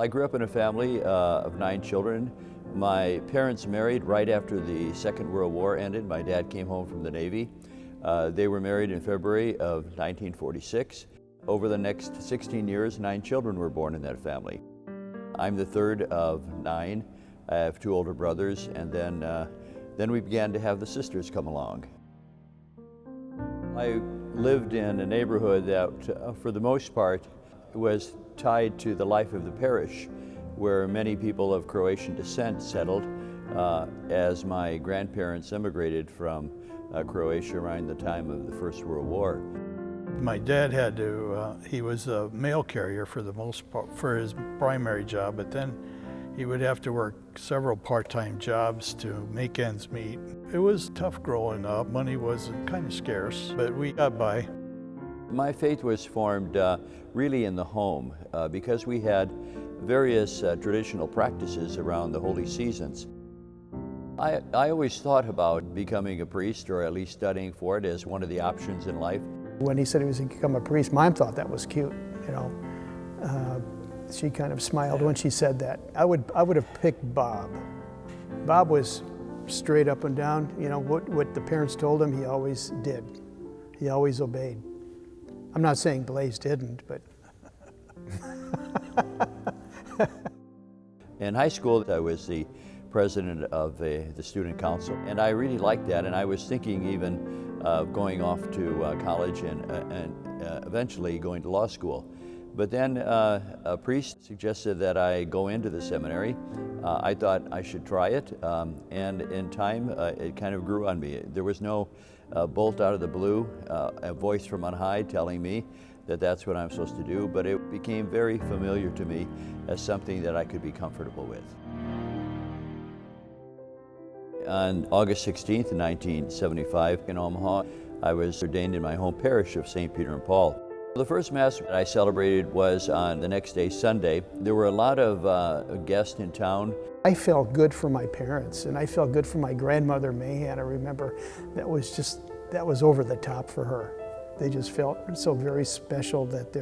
I grew up in a family of 9 children. My parents married right after the Second World War ended. My dad came home from the Navy. They were married in February of 1946. Over the next 16 years, 9 children were born in that family. I'm the third of 9. I have 2 older brothers, and then we began to have the sisters come along. I lived in a neighborhood that, for the most part, was tied to the life of the parish, where many people of Croatian descent settled as my grandparents immigrated from Croatia around the time of the First World War. My dad had to, he was a mail carrier for the most part, for his primary job, but then he would have to work several part-time jobs to make ends meet. It was tough growing up. Money was kind of scarce, but we got by. My faith was formed really in the home because we had various traditional practices around the holy seasons. I always thought about becoming a priest, or at least studying for it, as one of the options in life. When he said he was going to become a priest, Mom thought that was cute, you know. She kind of smiled when she said that. I would have picked Bob. Bob was straight up and down. You know, what the parents told him, he always did. He always obeyed. I'm not saying Blase didn't, but. In high school, I was the president of the student council, and I really liked that, and I was thinking even of going off to college and eventually going to law school. But then a priest suggested that I go into the seminary. I thought I should try it, and in time it kind of grew on me. There was no bolt out of the blue, a voice from on high telling me that that's what I'm supposed to do, but it became very familiar to me as something that I could be comfortable with. On August 16th, 1975, in Omaha, I was ordained in my home parish of St. Peter and Paul. The first Mass that I celebrated was on the next day, Sunday. There were a lot of guests in town. I felt good for my parents, and I felt good for my grandmother, Mahan. I remember that was over the top for her. They just felt so very special that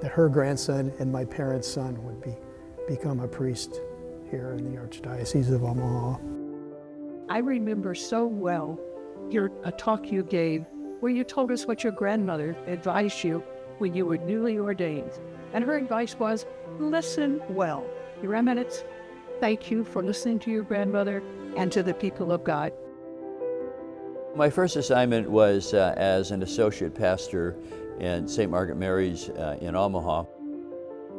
her grandson and my parents' son would become a priest here in the Archdiocese of Omaha. I remember so well a talk you gave where you told us what your grandmother advised you when you were newly ordained. And her advice was, listen well. Your Eminence, thank you for listening to your grandmother and to the people of God. My first assignment was as an associate pastor in St. Margaret Mary's in Omaha.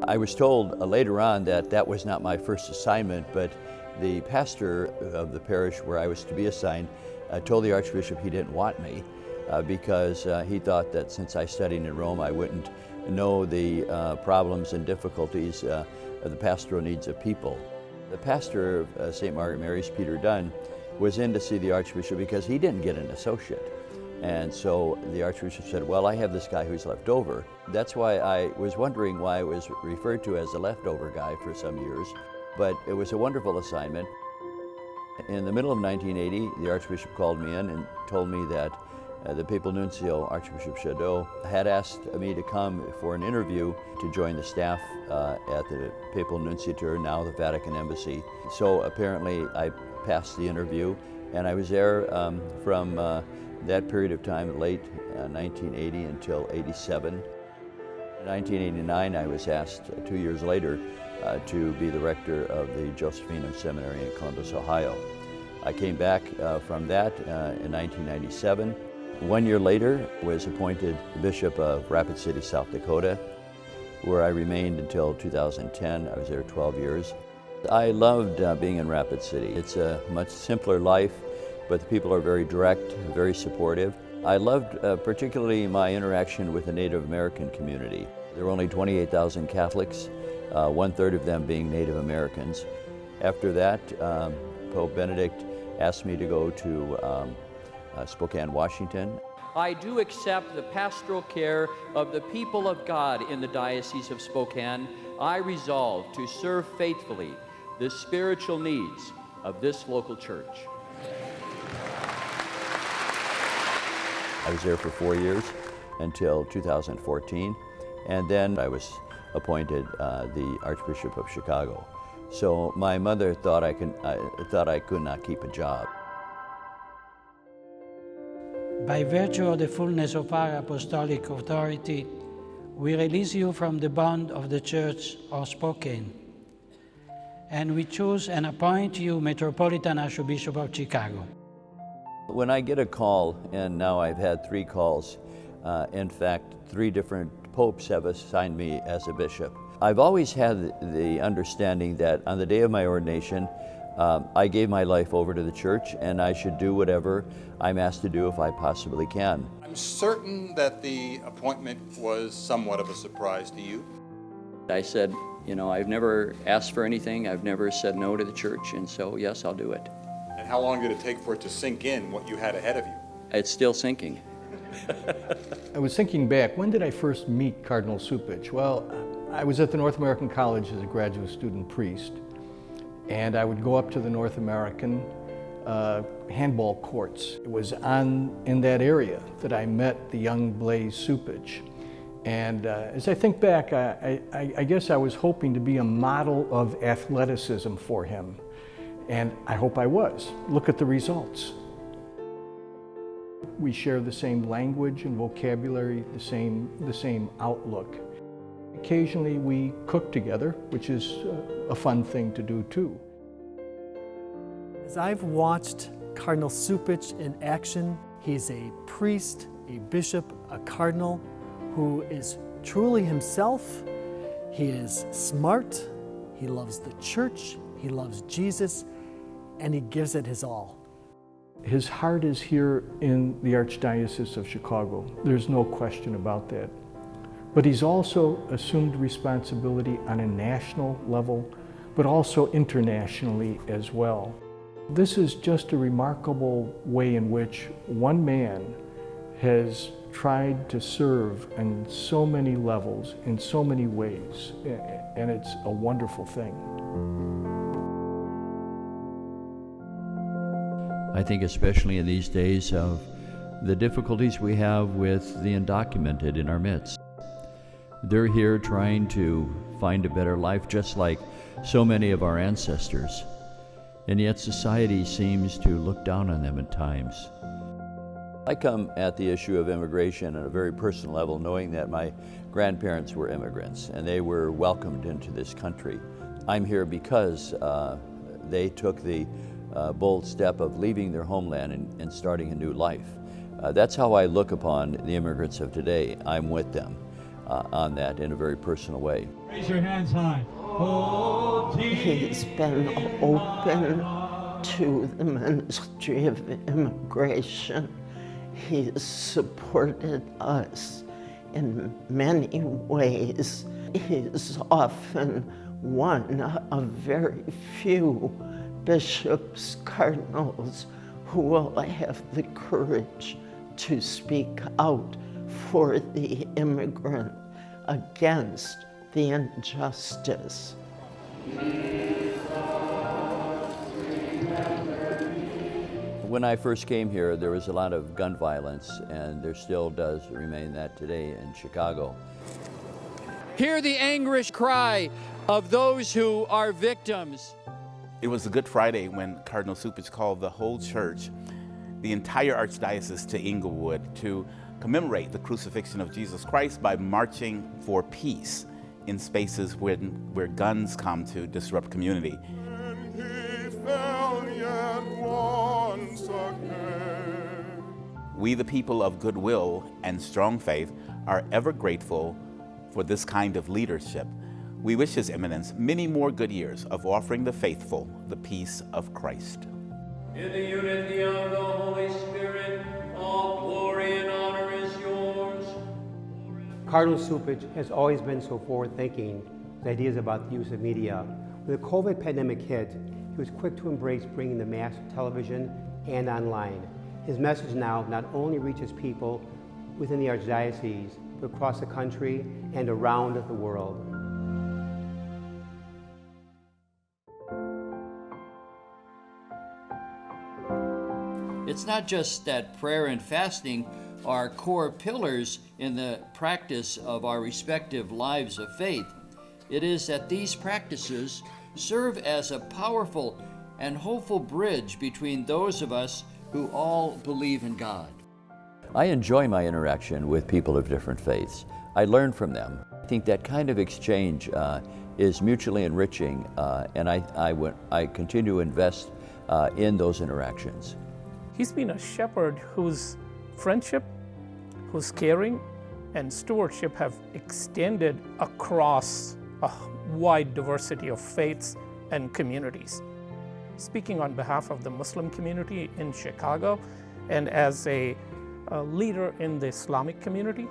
I was told later on that that was not my first assignment, but the pastor of the parish where I was to be assigned told the Archbishop he didn't want me because he thought that since I studied in Rome, I wouldn't know the problems and difficulties of the pastoral needs of people. The pastor of St. Margaret Mary's, Peter Dunn, was in to see the Archbishop because he didn't get an associate. And so the Archbishop said, well, I have this guy who's left over. That's why I was wondering why I was referred to as a leftover guy for some years. But it was a wonderful assignment. In the middle of 1980, the Archbishop called me in and told me that the Papal Nuncio, Archbishop Shadow, had asked me to come for an interview to join the staff at the Papal Nunciature, now the Vatican Embassy. So apparently I passed the interview, and I was there from that period of time, late 1980 until 87. In 1989, I was asked 2 years later to be the rector of the Josephinum Seminary in Columbus, Ohio. I came back from that in 1997. 1 year later, was appointed Bishop of Rapid City, South Dakota, where I remained until 2010. I was there 12 years. I loved being in Rapid City. It's a much simpler life, but the people are very direct, very supportive. I loved particularly my interaction with the Native American community. There were only 28,000 Catholics, 1/3 of them being Native Americans. After that, Pope Benedict asked me to go to Spokane, Washington. I do accept the pastoral care of the people of God in the Diocese of Spokane. I resolve to serve faithfully the spiritual needs of this local church. I was there for 4 years until 2014, and then I was appointed the Archbishop of Chicago. So my mother thought I could not keep a job. By virtue of the fullness of our apostolic authority, we release you from the bond of the Church of Spokane, and we choose and appoint you Metropolitan Archbishop of Chicago. When I get a call, and now I've had 3 calls, in fact, 3 different popes have assigned me as a bishop. I've always had the understanding that on the day of my ordination, I gave my life over to the church, and I should do whatever I'm asked to do if I possibly can. I'm certain that the appointment was somewhat of a surprise to you. I said, you know, I've never asked for anything. I've never said no to the church, and so yes, I'll do it. And how long did it take for it to sink in what you had ahead of you? It's still sinking. I was thinking back, when did I first meet Cardinal Cupich? Well, I was at the North American College as a graduate student priest, and I would go up to the North American handball courts. It was in that area that I met the young Blase Cupich. And as I think back, I guess I was hoping to be a model of athleticism for him. And I hope I was. Look at the results. We share the same language and vocabulary, the same outlook. Occasionally we cook together, which is a fun thing to do too. As I've watched Cardinal Cupich in action, he's a priest, a bishop, a cardinal who is truly himself. He is smart, he loves the church, he loves Jesus, and he gives it his all. His heart is here in the Archdiocese of Chicago. There's no question about that. But he's also assumed responsibility on a national level, but also internationally as well. This is just a remarkable way in which one man has tried to serve on so many levels, in so many ways, and it's a wonderful thing. I think especially in these days of the difficulties we have with the undocumented in our midst. They're here trying to find a better life, just like so many of our ancestors. And yet society seems to look down on them at times. I come at the issue of immigration on a very personal level, knowing that my grandparents were immigrants and they were welcomed into this country. I'm here because they took the bold step of leaving their homeland and starting a new life. That's how I look upon the immigrants of today. I'm with them on that in a very personal way. Raise your hands high. He's been open to the ministry of immigration. He has supported us in many ways. He is often one of very few bishops, cardinals who will have the courage to speak out for the immigrant against the injustice. When I first came here, there was a lot of gun violence, and there still does remain that today in Chicago. Hear the anguish cry of those who are victims. It was a Good Friday when Cardinal Cupich called the whole church, the entire archdiocese, to Inglewood to commemorate the crucifixion of Jesus Christ by marching for peace in spaces where guns come to disrupt community. We, the people of goodwill and strong faith, are ever grateful for this kind of leadership. We wish His Eminence many more good years of offering the faithful the peace of Christ. In the unity of the Holy Spirit, all glory and honor is yours. Cardinal Cupich has always been so forward-thinking with ideas about the use of media. When the COVID pandemic hit, he was quick to embrace bringing the Mass to television and online. His message now not only reaches people within the Archdiocese, but across the country and around the world. It's not just that prayer and fasting are core pillars in the practice of our respective lives of faith, It is that these practices serve as a powerful and hopeful bridge between those of us who all believe in God. I enjoy my interaction with people of different faiths. I learn from them. I think that kind of exchange is mutually enriching, and I continue to invest in those interactions. He's been a shepherd whose friendship, whose caring, and stewardship have extended across a wide diversity of faiths and communities. Speaking on behalf of the Muslim community in Chicago and as a leader in the Islamic community,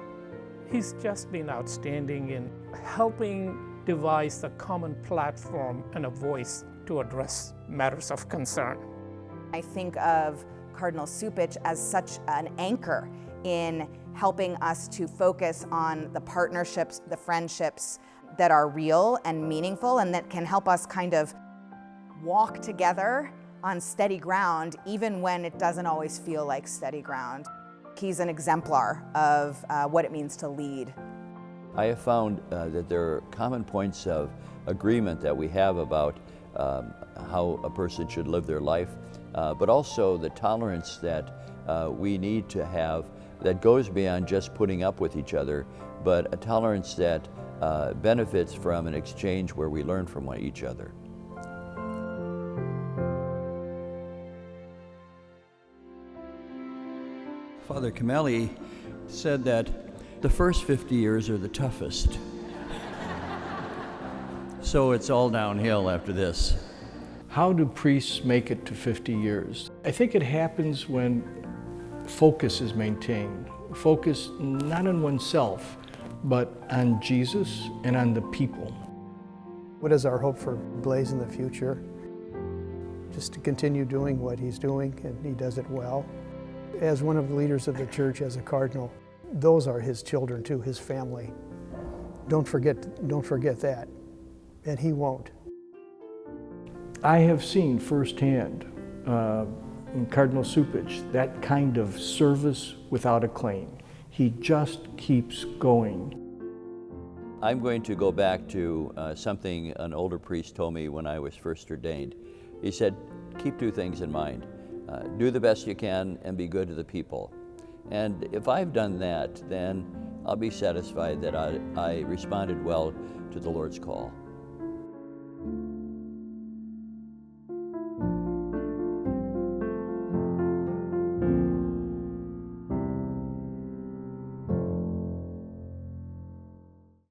he's just been outstanding in helping devise a common platform and a voice to address matters of concern. I think of Cardinal Cupich as such an anchor in helping us to focus on the partnerships, the friendships that are real and meaningful and that can help us kind of walk together on steady ground even when it doesn't always feel like steady ground. He's an exemplar of what it means to lead. I have found that there are common points of agreement that we have about how a person should live their life, but also the tolerance that we need to have that goes beyond just putting up with each other, but a tolerance that benefits from an exchange where we learn from each other. Father Kameli said that the first 50 years are the toughest. So it's all downhill after this. How do priests make it to 50 years? I think it happens when focus is maintained. Focus not on oneself, but on Jesus and on the people. What is our hope for Blase in the future? Just to continue doing what he's doing, and he does it well. As one of the leaders of the church, as a cardinal, those are his children too, his family. Don't forget that, and he won't. I have seen firsthand in Cardinal Cupich that kind of service without a claim. He just keeps going. I'm going to go back to something an older priest told me when I was first ordained. He said, keep two things in mind. Do the best you can and be good to the people. And if I've done that, then I'll be satisfied that I responded well to the Lord's call.